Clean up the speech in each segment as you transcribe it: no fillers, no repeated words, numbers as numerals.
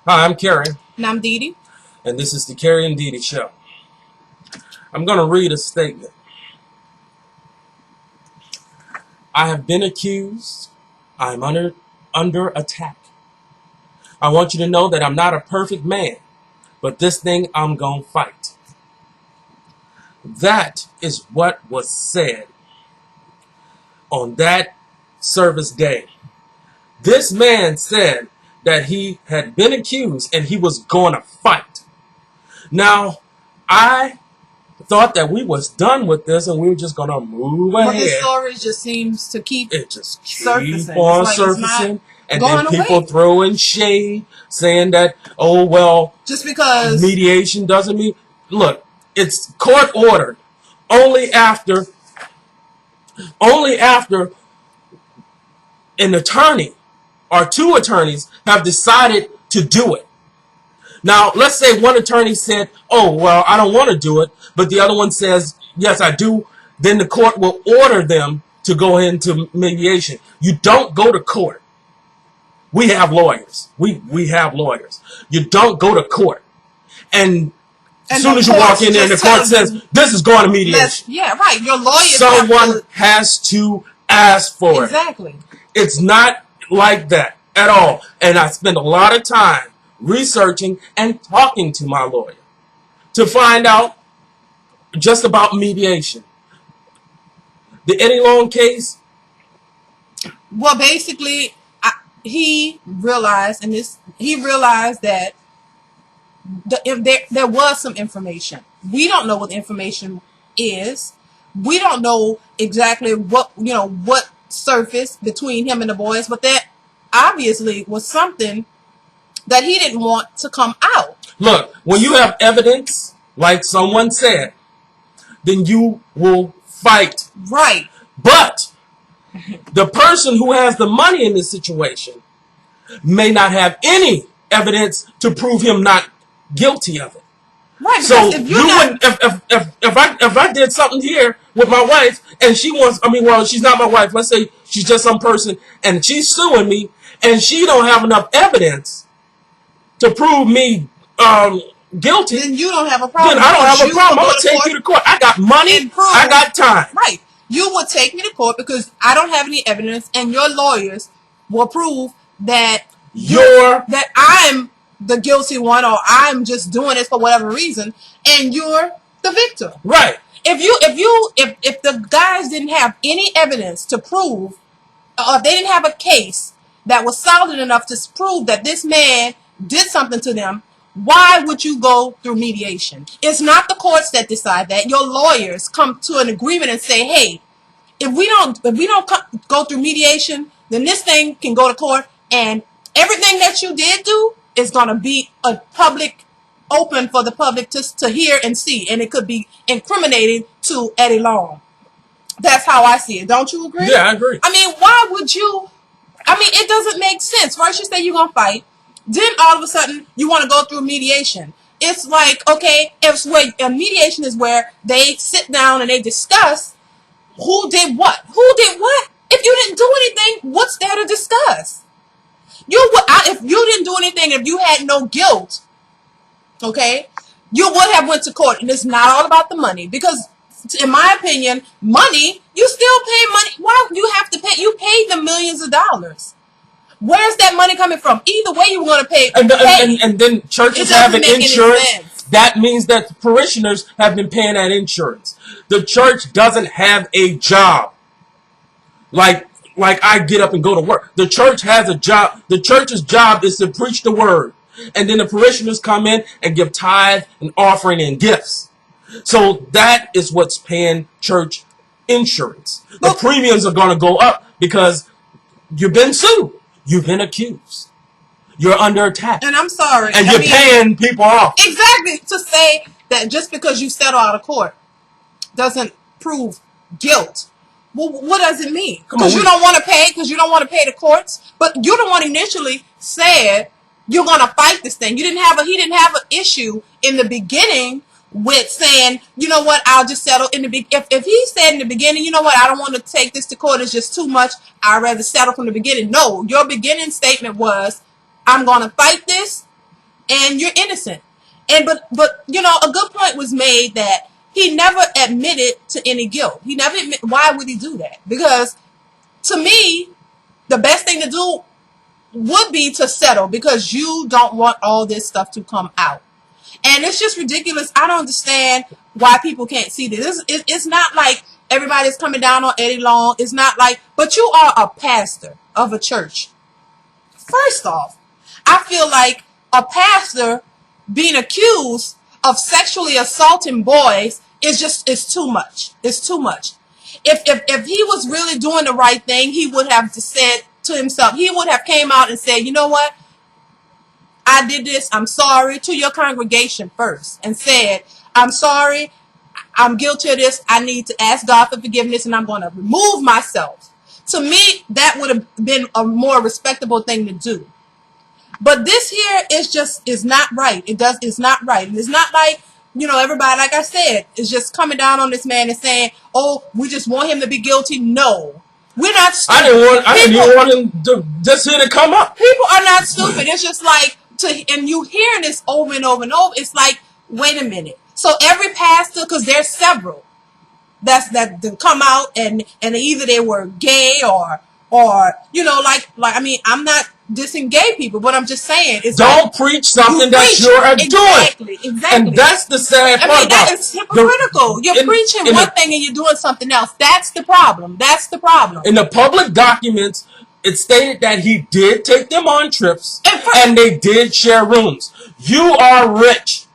Hi, I'm Kerry. And I'm Dee Dee. And this is the Kerry and Dee Dee Show. I'm going to read a statement. I have been accused. I'm under attack. I want you to know that I'm not a perfect man, but this thing I'm going to fight. That is what was said on that service day. This man said that he had been accused and he was going to fight. Now, I thought that we was done with this and we were just going to move ahead. But the story just seems to keep surfacing. Keep on surfacing. And then people away. throwing shade, saying that, oh, well, just because mediation doesn't mean... Look, it's court ordered only after an attorney or two attorneys have decided to do it. Now, let's say one attorney said, oh, well, I don't want to do it, but the other one says, yes, I do. Then the court will order them to go into mediation. You don't go to court. We have lawyers. We have lawyers. You don't go to court. And as soon as you walk in there and the court says, this is going to mediation. Yeah, right. Your lawyer. Someone has to ask for it. Exactly. It's not like that at all. And I spend a lot of time researching and talking to my lawyer to find out just about mediation. The Eddie Long case? Well, basically, he realized that if there was some information. We don't know what the information is. We don't know exactly what surfaced between him and the boys, but that obviously was something that he didn't want to come out. Look, when you have evidence, like someone said, then you will fight. Right. But the person who has the money in this situation may not have any evidence to prove him not guilty of it. Right. So if I did something here with my wife and she wants, she's not my wife. Let's say she's just some person and she's suing me and she don't have enough evidence to prove me guilty. Then you don't have a problem. Then I don't have a problem. I'm gonna take you to court. I got money. I got time. Right. You will take me to court because I don't have any evidence, and your lawyers will prove that that I'm the guilty one, or I'm just doing it for whatever reason, and you're the victim. Right. If the guys didn't have any evidence to prove, or they didn't have a case that was solid enough to prove that this man did something to them, why would you go through mediation? It's not the courts that decide that. Your lawyers come to an agreement and say, hey, if we don't go through mediation, then this thing can go to court, and everything that you did do is going to be open for the public to hear and see, and it could be incriminating to Eddie Long. That's how I see it. Don't you agree? Yeah, I agree. Why would you? It doesn't make sense. First you say you're going to fight, then all of a sudden you want to go through mediation. It's like, okay, a mediation is where they sit down and they discuss who did what. Who did what? If you didn't do anything, what's there to discuss? If you didn't do anything, if you had no guilt, okay, you would have went to court. And it's not all about the money, because in my opinion, money, you still pay money. Why do you have to pay? You paid them millions of dollars. Where's that money coming from? Either way, you want to pay. And then churches have an insurance. That means that the parishioners have been paying that insurance. The church doesn't have a job. Like I get up and go to work. The church has a job. The church's job is to preach the word. And then the parishioners come in and give tithe and offering and gifts. So that is what's paying church insurance. The premiums are going to go up because you've been sued. You've been accused. You're under attack. And I'm sorry. And you're paying people off. Exactly. To say that just because you settle out of court doesn't prove guilt. Well, what does it mean? Because you don't want to pay, because you don't want to pay the courts. But you're the one initially said you're going to fight this thing. He didn't have an issue in the beginning with saying, you know what, I'll just settle in the beginning. If he said in the beginning, you know what, I don't want to take this to court, it's just too much, I'd rather settle from the beginning. No, your beginning statement was, I'm going to fight this, and you're innocent. And but you know, a good point was made that he never admitted to any guilt. He never admit. Why would he do that? Because to me, the best thing to do would be to settle, because you don't want all this stuff to come out. And it's just ridiculous. I don't understand why people can't see this. It's not like everybody's coming down on Eddie Long. It's not like, but you are a pastor of a church. First off, I feel like a pastor being accused of sexually assaulting boys is too much. It's too much. If he was really doing the right thing, he would have just said to himself, he would have came out and said, you know what? I did this. I'm sorry, to your congregation first, and said, I'm sorry. I'm guilty of this. I need to ask God for forgiveness, and I'm going to remove myself. To me, that would have been a more respectable thing to do. But this here is not right. It's not right. And it's not like, you know, everybody, like I said, is just coming down on this man and saying, oh, we just want him to be guilty. No. We're not stupid. I didn't even want him to just here to come up. People are not stupid. It's just like, and you hearing this over and over and over, it's like, wait a minute. So every pastor, because there's several that come out and either they were gay or you know, like I mean, I'm not dissing gay people, but I'm just saying, it's don't like, preach something that you're doing. Exactly. And that's the sad part. I mean, that is hypocritical. You're preaching one thing and you're doing something else. That's the problem. That's the problem. In the public documents, it stated that he did take them on trips and they did share rooms. You are rich.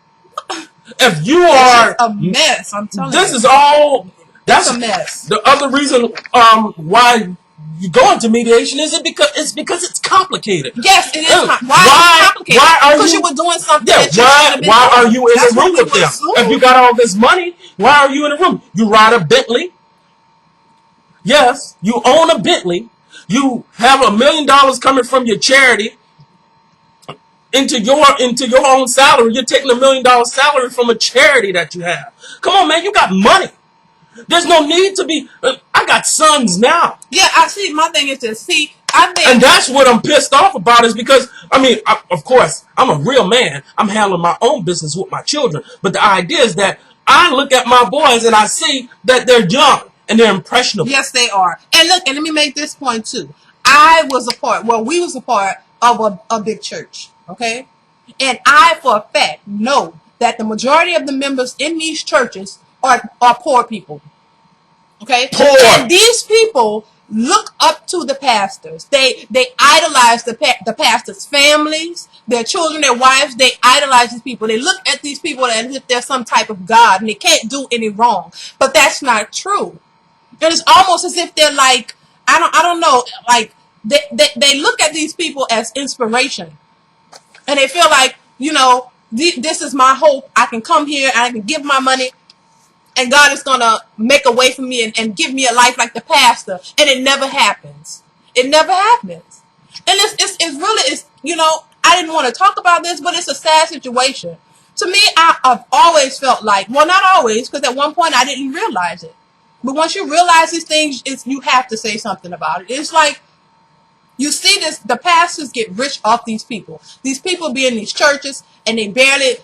If you are a mess, I'm telling you. This is all. That's a mess. The other reason why you go into mediation is because it's complicated. Yes, it is. Why is it complicated? Because you were doing something. Yeah. Why are you in the room with them? If you got all this money, why are you in the room? You ride a Bentley. Yes, you own a Bentley. You have $1 million coming from your charity into your own salary. You're taking $1 million salary from a charity that you have. Come on, man, you got money. There's no need to be. I got sons now. Yeah, I see. My thing is to see. I think, and that's what I'm pissed off about, is because of course, I'm a real man. I'm handling my own business with my children. But the idea is that I look at my boys and I see that they're young and they're impressionable. Yes, they are. And look, and let me make this point too. We was a part of a big church, okay? And I, for a fact, know that the majority of the members in these churches are poor people, okay? Poor. And these people look up to the pastors. They idolize the pastors' families, their children, their wives. They idolize these people. They look at these people as if they're some type of God and they can't do any wrong. But that's not true. And it's almost as if they're like, I don't know, like they look at these people as inspiration, and they feel like, you know, this is my hope. I can come here and I can give my money, and God is gonna make a way for me and give me a life like the pastor. And it never happens. It never happens. And it's really, you know, I didn't want to talk about this, but it's a sad situation. To me, I've always felt like, well, not always, because at one point I didn't realize it. But once you realize these things, you have to say something about it. It's like, you see this, the pastors get rich off these people. These people be in these churches and they barely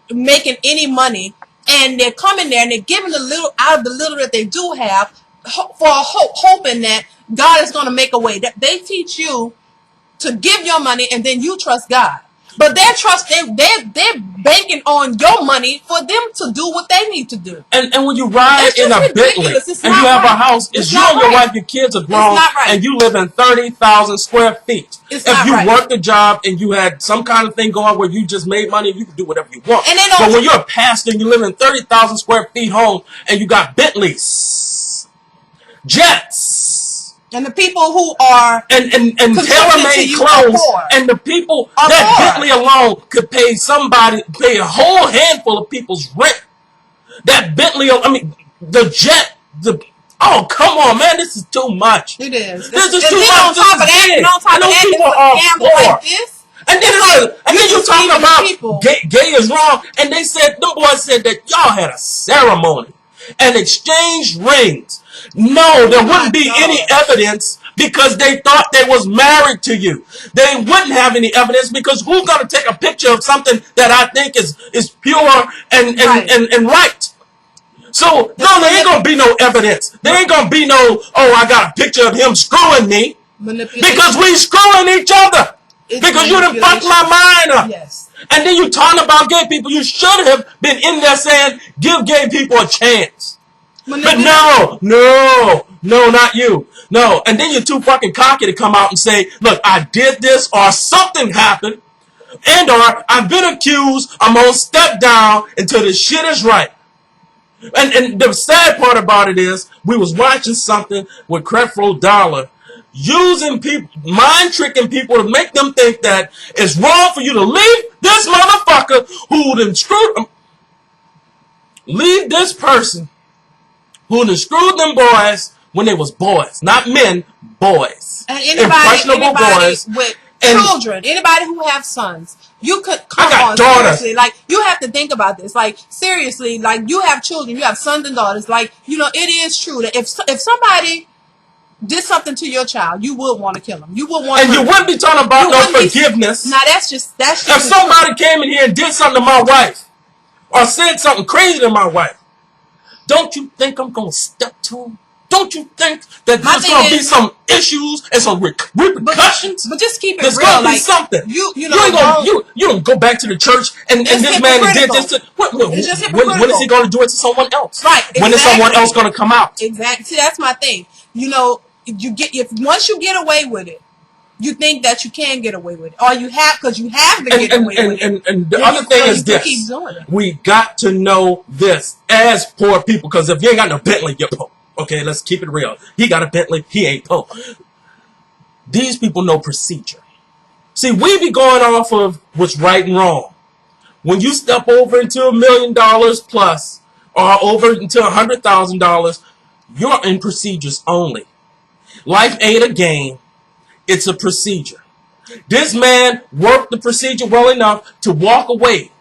making any money, and they're coming there and they're giving a little out of the little that they do have for a hoping that God is going to make a way. That they teach you to give your money and then you trust God. But they're banking on your money for them to do what they need to do. And when you ride in a Bentley and you have a house, it's you and your wife, your kids are grown, and you live in 30,000 square feet. If you worked a job and you had some kind of thing going where you just made money, you can do whatever you want. But when you're a pastor and you live in 30,000 square feet home and you got Bentleys, jets, and the people who are and tailor-made clothes, and the people that Bentley alone could pay a whole handful of people's rent. That Bentley, the jet, oh, come on, man, this is too much. It is. This is too much. On top of that, people are poor. And then you talking about gay is wrong, and they said, them boys said that y'all had a ceremony and exchanged rings. No, there wouldn't be any evidence because they thought they was married to you. They wouldn't have any evidence because who's going to take a picture of something that I think is pure and right? So, no, there ain't going to be no evidence. There ain't going to be no, oh, I got a picture of him screwing me. Because we screwing each other. Because you done fucked my mind up. Yes. And then you talking about gay people. You should have been in there saying, give gay people a chance. But no, not you. No. And then you're too fucking cocky to come out and say, look, I did this or something happened. And or I've been accused. I'm going to step down until the shit is right. And the sad part about it is, we was watching something with Creflo Dollar using people, mind tricking people to make them think that it's wrong for you to leave this motherfucker who done screwed them. Leave this person who done screwed them boys when they was boys, not men, boys. And anybody boys with children, anybody who have sons, you could come on seriously. Like, you have to think about this. Like, seriously, like, you have children, you have sons and daughters. Like, you know, it is true that if somebody did something to your child, you would want to kill them. You would want, and you wouldn't be talking about no forgiveness. Now that's just if somebody came in here and did something to my wife, or said something crazy to my wife, don't you think I'm gonna step to him? Don't you think that there's gonna be some issues and some repercussions? But just keep it real. There's gonna be something. You don't go back to the church and this man did this to. When is he gonna do it to someone else? Right. Exactly. When is someone else gonna come out? Exactly. See, that's my thing. You know, once you get away with it, you think that you can get away with it, or you have because you have been getting away with it. And the other thing is this: we got to know this as poor people, because if you ain't got no Bentley, you're poor. Okay, let's keep it real. He got a Bentley, he ain't poor. These people know procedure. See, we be going off of what's right and wrong. When you step over into $1 million plus, or over into $100,000, you're in procedures only. Life ain't a game. It's a procedure. This man worked the procedure well enough to walk away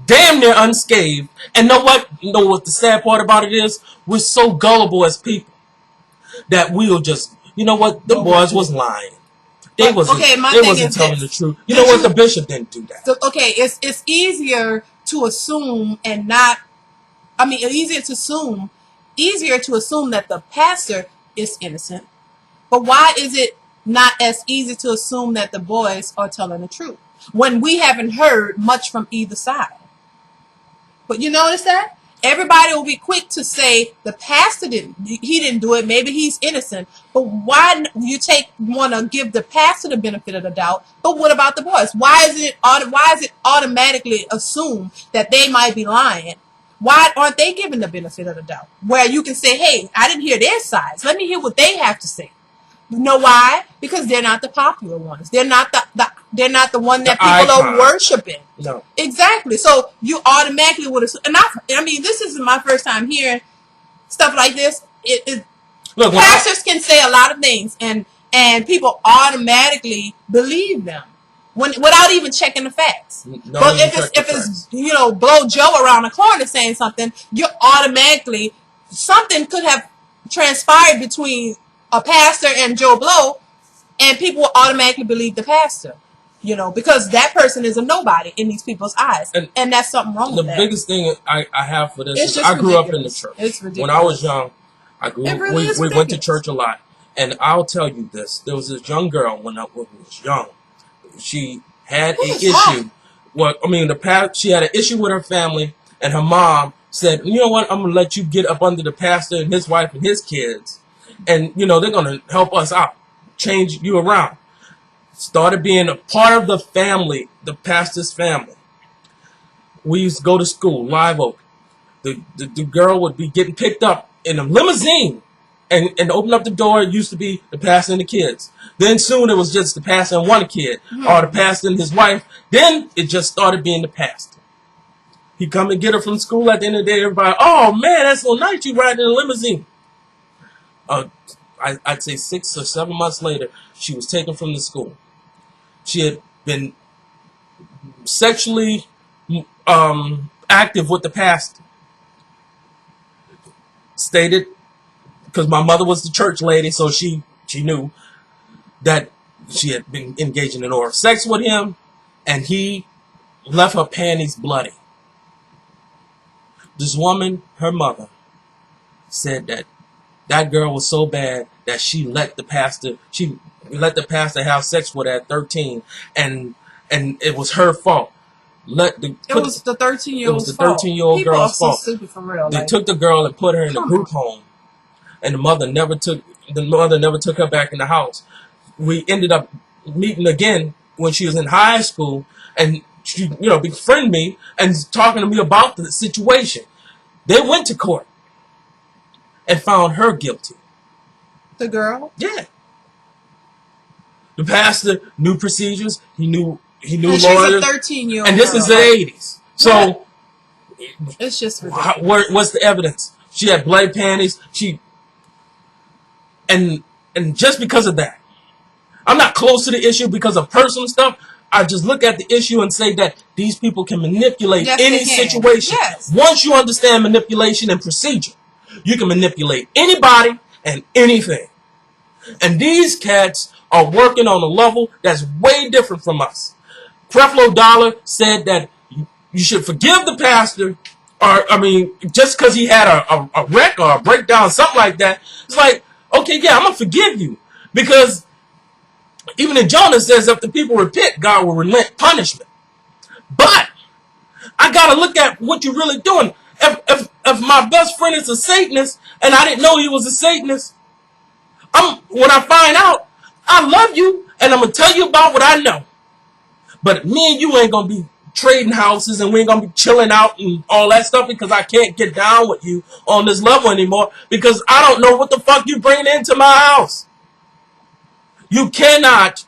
damn near unscathed. And know what the sad part about it is? We're so gullible as people that we'll just, you know what, the boys was lying. They wasn't telling the truth. You know what, the bishop didn't do that. So, okay, it's easier to assume easier to assume that the pastor is innocent. But why is it not as easy to assume that the boys are telling the truth when we haven't heard much from either side? But you notice that? Everybody will be quick to say the pastor didn't do it. Maybe he's innocent. But why you want to give the pastor the benefit of the doubt? But what about the boys? Why is it automatically assumed that they might be lying? Why aren't they given the benefit of the doubt? Where you can say, hey, I didn't hear their sides. Let me hear what they have to say. You know why? Because they're not the popular ones. They're not the one that people are worshiping. No. Exactly. So you automatically would have. And I mean, this isn't my first time hearing stuff like this. Look, pastors can say a lot of things, and people automatically believe them without even checking the facts. But if it's Blow Joe around the corner saying something, you automatically something could have transpired between a pastor and Joe Blow, and people will automatically believe the pastor, because that person is a nobody in these people's eyes, and that's something wrong with that. The biggest thing I have for this is I grew up in the church. It's ridiculous. When I was young, we went to church a lot, and I'll tell you this: there was this young girl when I was young. She had an issue. Well, I mean, she had an issue with her family, and her mom said, "You know what? I'm gonna let you get up under the pastor and his wife and his kids." And, they're going to help us out, change you around. Started being a part of the family, the pastor's family. We used to go to school, Live Oak. The girl would be getting picked up in a limousine and open up the door. It used to be the pastor and the kids. Then soon it was just the pastor and one kid, or the pastor and his wife. Then it just started being the pastor. He'd come and get her from school. At the end of the day, everybody, oh, man, that's so nice you riding in a limousine. I'd say 6 or 7 months later, she was taken from the school. She had been sexually active with the pastor. Stated, because my mother was the church lady, so she she knew that she had been engaging in oral sex with him, and he left her panties bloody. This woman, her mother, said that that girl was so bad that she let the pastor have sex with her at 13, and it was her fault. It was the 13-year-old's fault. 13-year-old girl's fault. People are so stupid for real. They took the girl and put her in a group home, and the mother never took her back in the house. We ended up meeting again when she was in high school, and she, befriended me and talking to me about the situation. They went to court and found her guilty. The girl? Yeah. The pastor knew procedures. He knew and lawyers. She's a 13-year-old and this girl. is the 80s. So it's just ridiculous. What's the evidence? She had bloody panties. And just because of that, I'm not close to the issue because of personal stuff. I just look at the issue and say that these people can manipulate any situation. Yes. Once you understand manipulation and procedure, you can manipulate anybody and anything. And these cats are working on a level that's way different from us. Creflo Dollar said that you should forgive the pastor, just because he had a wreck or a breakdown, something like that. It's like, okay, yeah, I'm going to forgive you. Because even in Jonah says if the people repent, God will relent punishment. But I got to look at what you're really doing. If my best friend is a Satanist and I didn't know he was a Satanist, when I find out, I love you and I'm going to tell you about what I know. But me and you ain't going to be trading houses and we ain't going to be chilling out and all that stuff because I can't get down with you on this level anymore because I don't know what the fuck you bringing into my house. You cannot,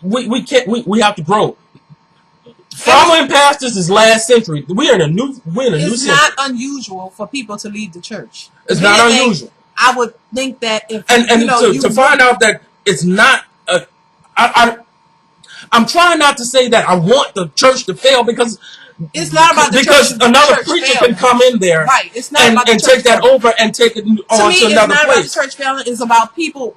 we have to grow. Following pastors is last century. We're in a new century. It's not unusual for people to leave the church. It's not unusual. I would think that if to find out that it's not I'm trying not to say that I want the church to fail because it's not about the because church. Another preacher can come in there, right? It's not about the church take that over and take it on to another place. It's not about the church failing. It's about people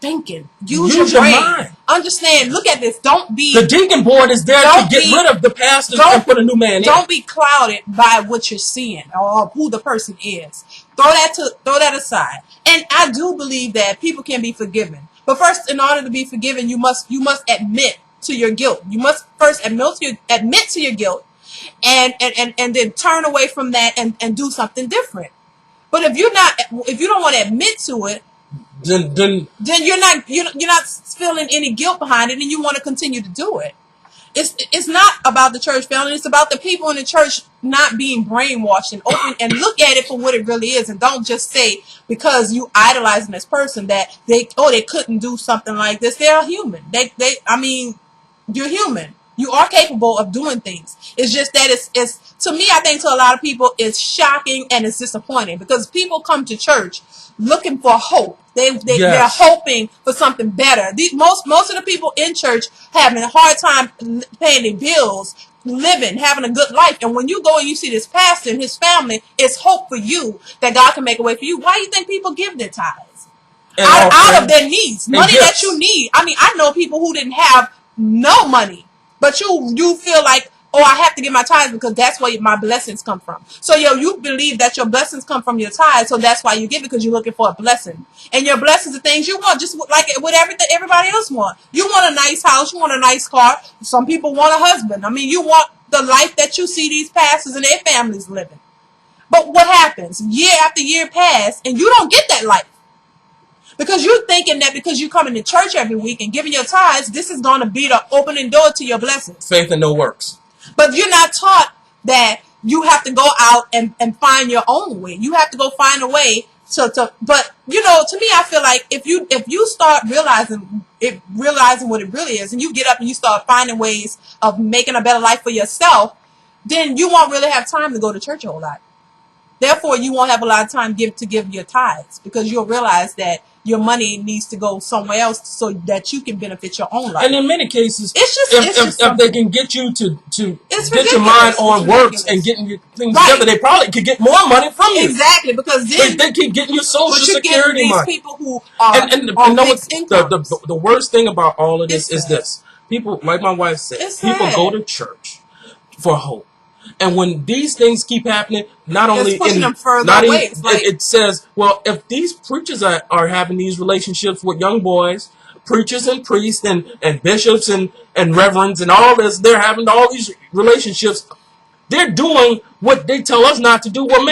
thinking. Use your brain. Mind. Understand. Look at this. Don't be. The deacon board is there to get rid of the pastors and put a new man in. Don't be clouded by what you're seeing or who the person is. Throw that aside. And I do believe that people can be forgiven. But first, in order to be forgiven, you must admit to your guilt. You must first admit to your guilt, and then turn away from that and do something different. But if you don't want to admit to it, then you're not feeling any guilt behind it, and you want to continue to do it. It's not about the church failing. It's about the people in the church not being brainwashed and open and look at it for what it really is, and don't just say because you idolizing this person that they couldn't do something like this. They're human. You're human. You are capable of doing things. It's just that it's to me, I think to a lot of people, it's shocking and it's disappointing because people come to church looking for hope. They're hoping for something better. Most of the people in church having a hard time paying their bills, living, having a good life. And when you go and you see this pastor and his family, it's hope for you that God can make a way for you. Why do you think people give their tithes? Out of their needs. Money that you need. I know people who didn't have no money, but you feel like, oh, I have to give my tithes because that's where my blessings come from. So you believe that your blessings come from your tithes, so that's why you give it because you're looking for a blessing. And your blessings are things you want, just like with everything everybody else wants. You want a nice house, you want a nice car. Some people want a husband. You want the life that you see these pastors and their families living. But what happens? Year after year pass, and you don't get that life. Because you're thinking that because you're coming to church every week and giving your tithes, this is going to be the opening door to your blessings. Faith and no works. But you're not taught that you have to go out and find your own way. You have to go find a way but to me, I feel like if you start realizing what it really is, and you get up and you start finding ways of making a better life for yourself, then you won't really have time to go to church a whole lot. Therefore, you won't have a lot of time to give your tithes because you'll realize that your money needs to go somewhere else so that you can benefit your own life. And in many cases, it's just if they can get you to get your mind on works and getting things right. together, they probably could get more money from you. Exactly, because then they keep getting your Social Security these money. people who are the worst thing about all of this is this. People, like my wife said, people go to church for hope. And when these things keep happening, not only pushing them further away. It says, well, if these preachers are having these relationships with young boys, preachers and priests and bishops and reverends and all this, they're having all these relationships. They're doing what they tell us not to do. Well,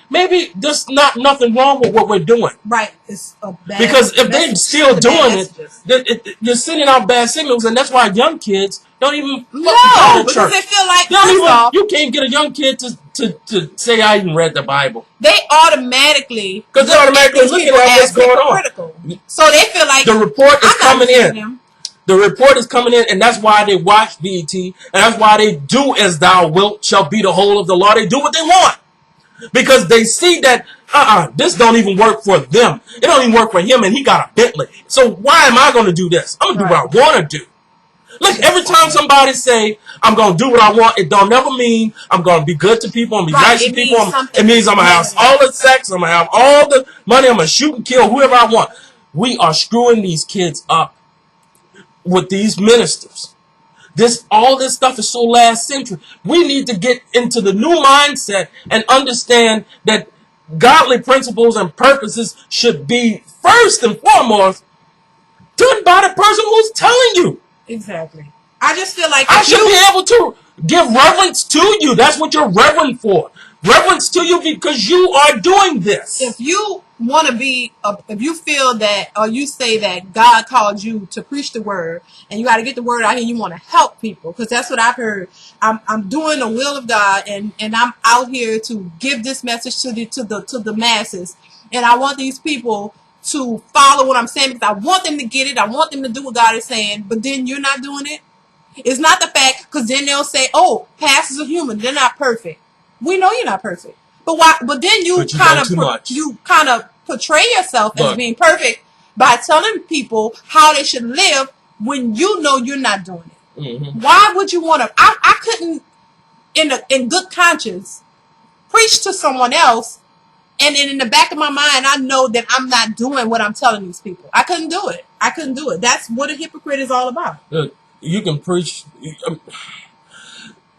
maybe there's nothing wrong with what we're doing. Right. It's a bad because if they're still doing it, you're sending out bad signals, and that's why young kids don't even go to church. They feel like you can't get a young kid to say I even read the Bible. They automatically look at what's going on. So they feel like the report is coming in. The report is coming in, and that's why they watch BET, and that's why they do as thou wilt shall be the whole of the law. They do what they want. Because they see that, this don't even work for them. It don't even work for him, and he got a Bentley. So why am I going to do this? I'm going to do what I want to do. Look, every time somebody say, I'm going to do what I want, it don't never mean I'm going to be good to people, I'm going to be nice to people. It means I'm going to have all the sex, I'm going to have all the money, I'm going to shoot and kill whoever I want. We are screwing these kids up with these ministers. All this stuff is so last century. We need to get into the new mindset and understand that godly principles and purposes should be first and foremost done by the person who's telling you. Exactly. I just feel like I should be able to give reverence to you. That's what you're reverent for. Reverence to you because you are doing this. If you want to be, if you feel that, or you say that God called you to preach the word, and you got to get the word out here, you want to help people, because that's what I've heard. I'm doing the will of God, and I'm out here to give this message to the masses, and I want these people to follow what I'm saying, because I want them to get it. I want them to do what God is saying, but then you're not doing it. It's not the fact, because then they'll say, "Oh, pastors are human; they're not perfect." We know you're not perfect, but why? But then you kind of portray yourself as being perfect by telling people how they should live when you know you're not doing it. Mm-hmm. Why would you want to? I couldn't, in good conscience, preach to someone else, and then in the back of my mind, I know that I'm not doing what I'm telling these people. I couldn't do it. I couldn't do it. That's what a hypocrite is all about. Look, you can preach.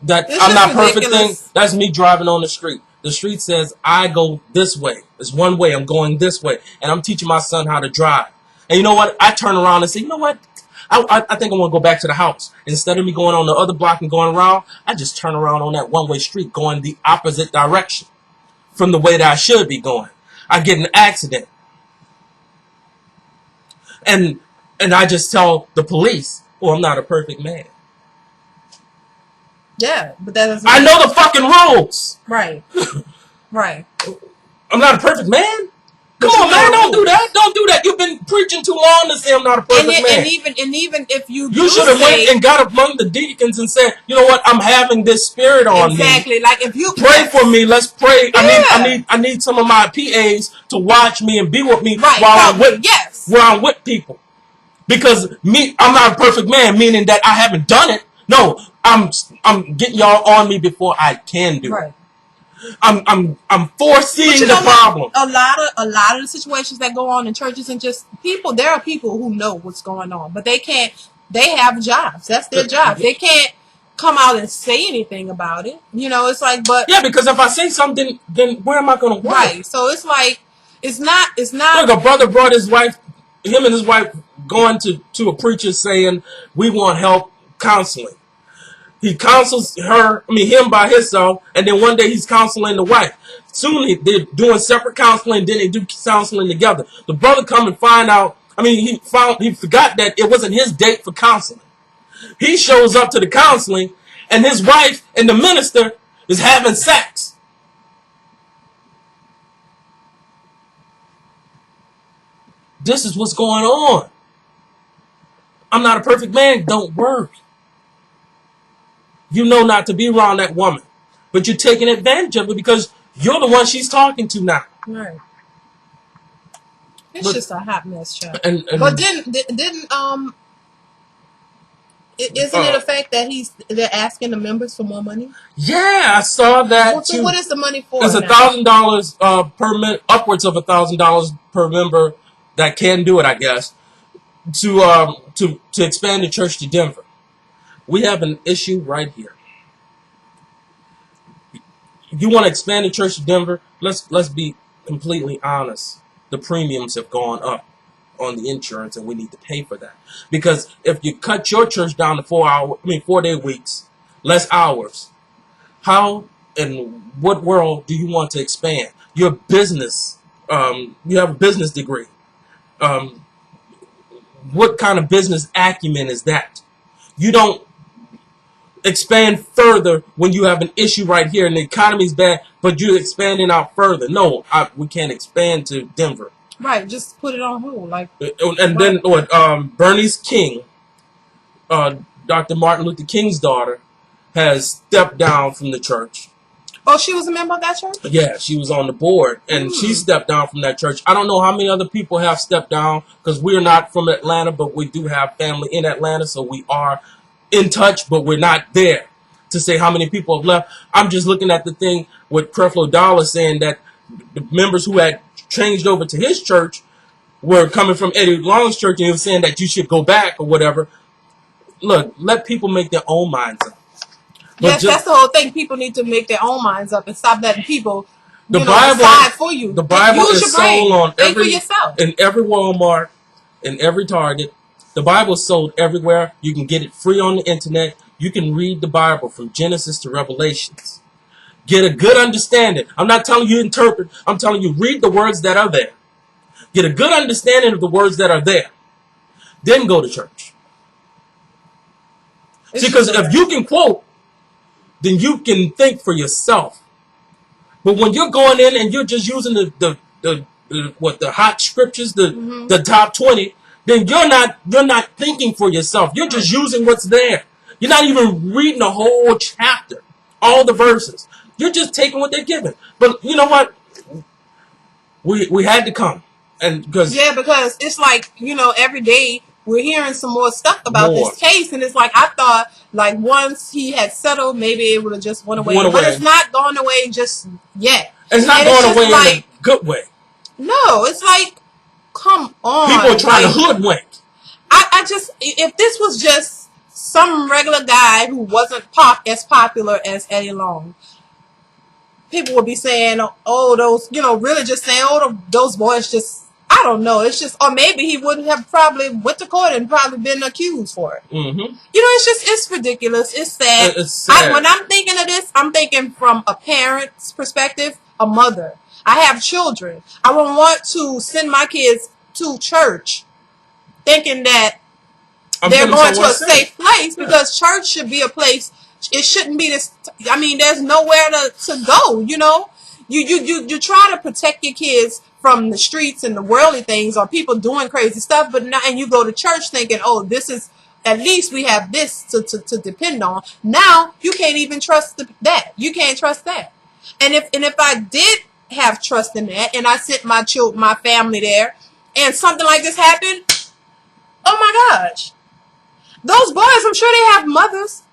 That I'm not perfect thing, that's me driving on the street. The street says I go this way. It's one way, I'm going this way. And I'm teaching my son how to drive. And you know what? I turn around and say, you know what? I think I want to go back to the house. Instead of me going on the other block and going around, I just turn around on that one-way street going the opposite direction from the way that I should be going. I get in an accident. And I just tell the police, oh, I'm not a perfect man. Yeah, but that doesn't. I know the fucking rules. Right. Right. I'm not a perfect man. Come on, man, don't do that. Don't do that. You've been preaching too long to say I'm not a perfect man. And even if you should have went and got among the deacons and said, you know what, I'm having this spirit on me. Exactly. Like if you pray for me, let's pray. Yeah. I need some of my PAs to watch me and be with me while I'm with people. Because I'm not a perfect man, meaning that I haven't done it. No, I'm getting y'all on me before I can do it. I'm foreseeing the problem. A lot of the situations that go on in churches and just people, there are people who know what's going on, but they can't. They have jobs. That's their job. They can't come out and say anything about it. You know, it's like, but yeah, because if I say something, then where am I going to work? Right. So it's like, it's not. Look, a brother brought his wife, him and his wife, going to a preacher saying, we want help counseling. He counsels him by himself, and then one day he's counseling the wife. Soon they're doing separate counseling, then they do counseling together. The brother come and find out, he forgot that it wasn't his date for counseling. He shows up to the counseling, and his wife and the minister is having sex. This is what's going on. I'm not a perfect man, don't work. You know not to be around that woman, but you're taking advantage of it because you're the one she's talking to now. Right. It's just a hot mess, child. And But didn't isn't it a fact that they're asking the members for more money? Yeah, I saw that well, too. So what is the money for? It's $1,000 per upwards of $1,000 per member that can do it, I guess, to expand the church to Denver. We have an issue right here. You want to expand the church to Denver? Let's be completely honest. The premiums have gone up on the insurance, and we need to pay for that. Because if you cut your church down to 4-day weeks, less hours, how in what world do you want to expand? Your business, you have a business degree. What kind of business acumen is that? You don't expand further when you have an issue right here and the economy's bad, but you're expanding out further. No, we can't expand to Denver. Right, just put it on hold. And then Bernice King, Dr. Martin Luther King's daughter, has stepped down from the church. Oh, she was a member of that church? Yeah, she was on the board, and she stepped down from that church. I don't know how many other people have stepped down, because we're not from Atlanta, but we do have family in Atlanta, so we are in touch, but we're not there to say how many people have left. I'm just looking at the thing with Creflo Dollar saying that the members who had changed over to his church were coming from Eddie Long's church, and he was saying that you should go back or whatever. Look, let people make their own minds up. Yes, that's the whole thing. People need to make their own minds up and stop letting people decide for you. The Bible is sold on in every Walmart, in every Target. The Bible is sold everywhere. You can get it free on the internet. You can read the Bible from Genesis to Revelations. Get a good understanding. I'm not telling you interpret. I'm telling you read the words that are there. Get a good understanding of the words that are there. Then go to church. See, because if you can quote, then you can think for yourself. But when you're going in and you're just using the hot scriptures, the top 20, then you're not thinking for yourself. You're just using what's there. You're not even reading the whole chapter, all the verses. You're just taking what they're giving. But you know what? We had to come, and because it's like every day we're hearing some more stuff about this case, and it's like I thought once he had settled, maybe it would have just went away. But it's not going away just yet. It's not going away in a good way. No, it's like, come on. People are trying to hoodwink. I just, if this was just some regular guy who wasn't as popular as Eddie Long, people would be saying, oh, those, really just saying, oh, those boys just, I don't know. It's just, or maybe he wouldn't have probably went to court and probably been accused for it. Mm-hmm. It's ridiculous. It's sad. It's sad. When I'm thinking of this, I'm thinking from a parent's perspective, a mother. I have children. I would want to send my kids to church thinking that they're going to a safe place, because church should be a place. It shouldn't be this. I mean, there's nowhere to go. You try to protect your kids from the streets and the worldly things or people doing crazy stuff, but now, and you go to church thinking, oh, this is, at least we have this to depend on. Now you can't even trust that. You can't trust that. And if I did have trust in that, and I sent my family there, and something like this happened, oh my gosh, those boys, I'm sure they have mothers.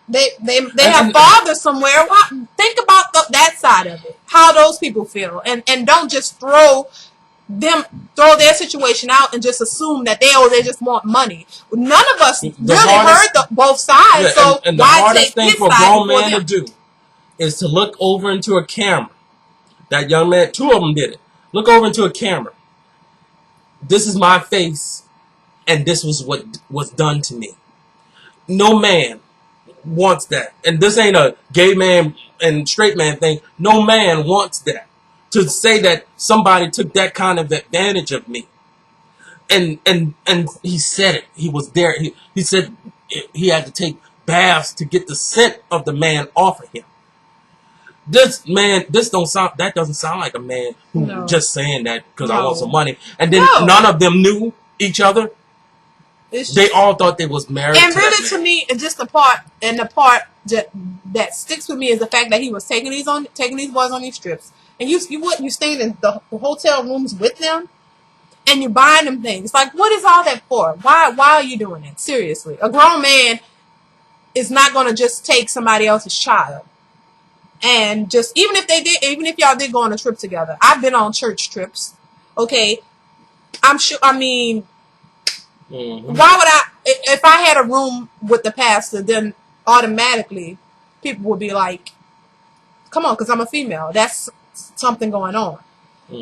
They have fathers somewhere. Think about that side of it. How those people feel, and don't just throw their situation out and just assume that they just want money. None of us heard both sides. Yeah, so and the hardest thing for a grown man to do is to look over into a camera. That young man, 2 of them did it. Look over into a camera. This is my face, and this was what was done to me. No man wants that. And this ain't a gay man and straight man thing. No man wants that. To say that somebody took that kind of advantage of me. And he said it. He was there. He said he had to take baths to get the scent of the man off of him. That doesn't sound like a man who just saying that because I want some money. And then none of them knew each other. They all thought they was married. And really, to me, just the part that sticks with me is the fact that he was taking these boys on these trips, and you stayed in the hotel rooms with them, and you're buying them things. Like, what is all that for? Why are you doing that? Seriously. A grown man is not going to just take somebody else's child. And just, even if y'all did go on a trip together. I've been on church trips. Okay. I'm sure, I mean, why would if I had a room with the pastor, then automatically people would be like, come on, because I'm a female. That's something going on.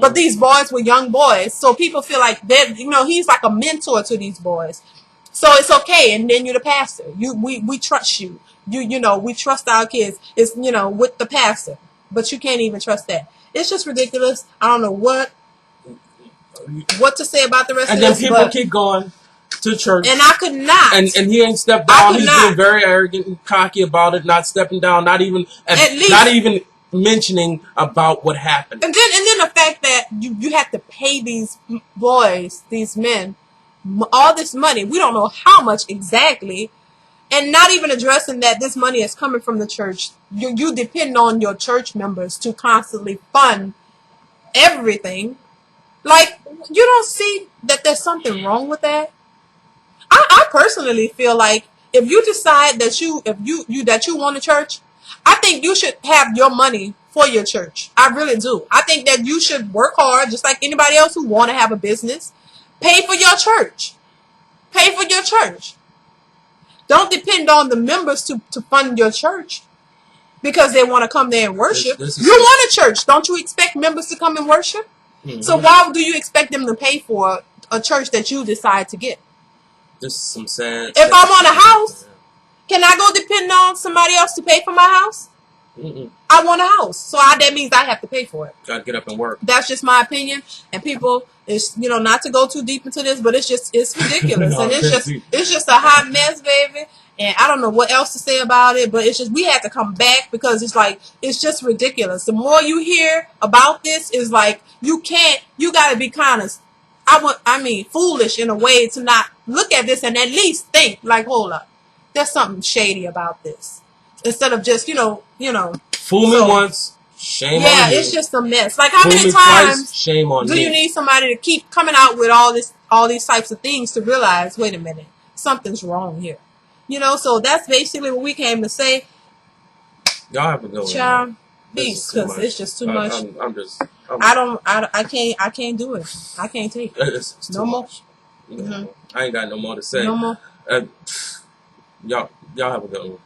But these boys were young boys, so people feel like he's like a mentor to these boys. So it's okay, and then you're the pastor. We trust you. We trust our kids. It's with the pastor, but you can't even trust that. It's just ridiculous. I don't know what to say about the rest of this. And then people keep going to church, and I could not. And he ain't stepped down. He's being very arrogant and cocky about it, not stepping down, not even mentioning about what happened. And then the fact that you have to pay these boys, these men, all this money. We don't know how much exactly, and not even addressing that this money is coming from the church. You depend on your church members to constantly fund everything. Like, you don't see that there's something wrong with that? I personally feel like if you decide that you want a church, I think you should have your money for your church. I really do. I think that you should work hard, just like anybody else who want to have a business. Pay for your church. Pay for your church. Don't depend on the members to fund your church because they want to come there and worship. You want a church. Don't you expect members to come and worship? So why do you expect them to pay for a church that you decide to get? This is some sad. If I want a house, can I go depend on somebody else to pay for my house? I want a house, so that means I have to pay for it. Gotta get up and work. That's just my opinion, and people, it's not to go too deep into this, but it's ridiculous, and it's just a hot mess, baby. And I don't know what else to say about it, but it's just, we have to come back because it's just ridiculous. The more you hear about this, is like you gotta be kind of, foolish in a way to not look at this and at least think like, hold up, there's something shady about this. Instead of just, fool me once, shame on you. Yeah, it's just a mess. Like, how fool many me times twice, shame on do you need somebody to keep coming out with all these types of things to realize, wait a minute, something's wrong here. So that's basically what we came to say. Y'all have a good one. Child, peace, because it's just too much. I can't do it. I can't take it. It's no more. I ain't got no more to say. No more. Y'all have a good one.